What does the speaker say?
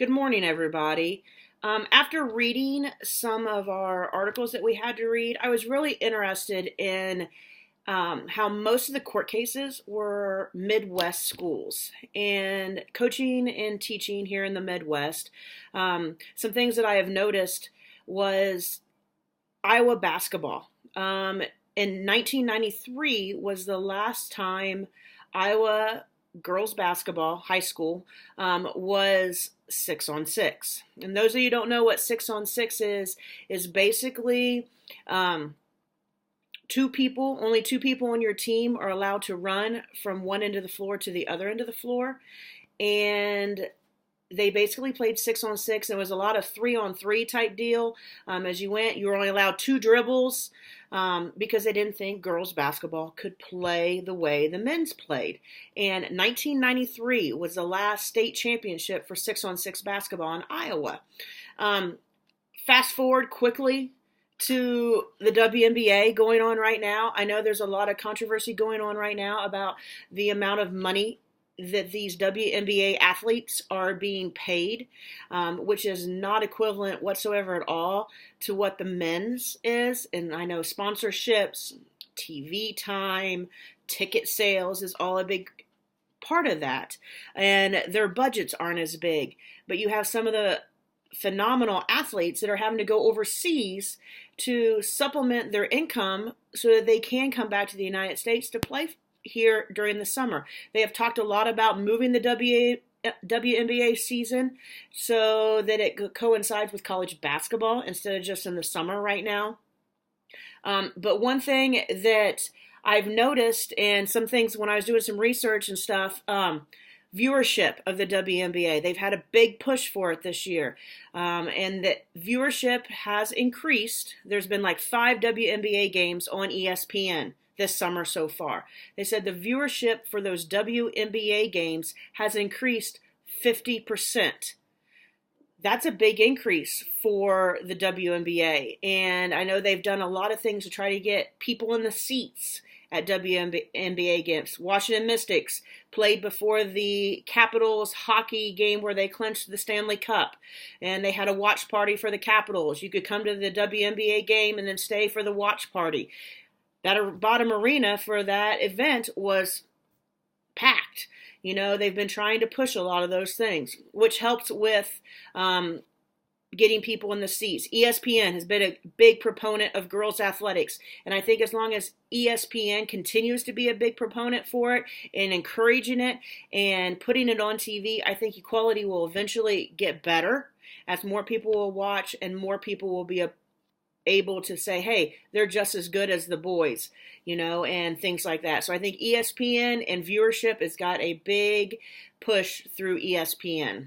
Good morning, everybody. After reading some of our articles that we had to read, I was really interested in how most of the court cases were Midwest schools and coaching and teaching here in the Midwest. Some things that I have noticed was Iowa basketball. In 1993 was the last time Iowa girls basketball, high school, was 6-on-6. And those of you who don't know what 6-on-6 is basically only two people on your team are allowed to run from one end of the floor to the other end of the floor. And they basically played 6-on-6. It was a lot of 3-on-3 type deal. As you went, you were only allowed two dribbles because they didn't think girls basketball could play the way the men's played. And 1993 was the last state championship for 6-on-6 basketball in Iowa. Fast forward quickly to the WNBA going on right now. I know there's a lot of controversy going on right now about the amount of money that these WNBA athletes are being paid, which is not equivalent whatsoever at all to what the men's is. And I know sponsorships, TV time, ticket sales is all a big part of that. And their budgets aren't as big. But you have some of the phenomenal athletes that are having to go overseas to supplement their income so that they can come back to the United States to play here during the summer. They have talked a lot about moving the WNBA season so that it coincides with college basketball instead of just in the summer right now. But one thing that I've noticed, and some things when I was doing some research and stuff, viewership of the WNBA. They've had a big push for it this year. And the viewership has increased. There's been like 5 WNBA games on ESPN this summer so far. They said the viewership for those WNBA games has increased 50%. That's a big increase for the WNBA. And I know they've done a lot of things to try to get people in the seats at WNBA games. Washington Mystics played before the Capitals hockey game where they clinched the Stanley Cup. And they had a watch party for the Capitals. You could come to the WNBA game and then stay for the watch party. That bottom arena for that event was packed. You know, they've been trying to push a lot of those things, which helps with getting people in the seats. ESPN has been a big proponent of girls athletics. And I think as long as ESPN continues to be a big proponent for it and encouraging it and putting it on TV, I think equality will eventually get better as more people will watch and more people will be able to say, hey, they're just as good as the boys, you know, and things like that. So I think ESPN and viewership has got a big push through ESPN.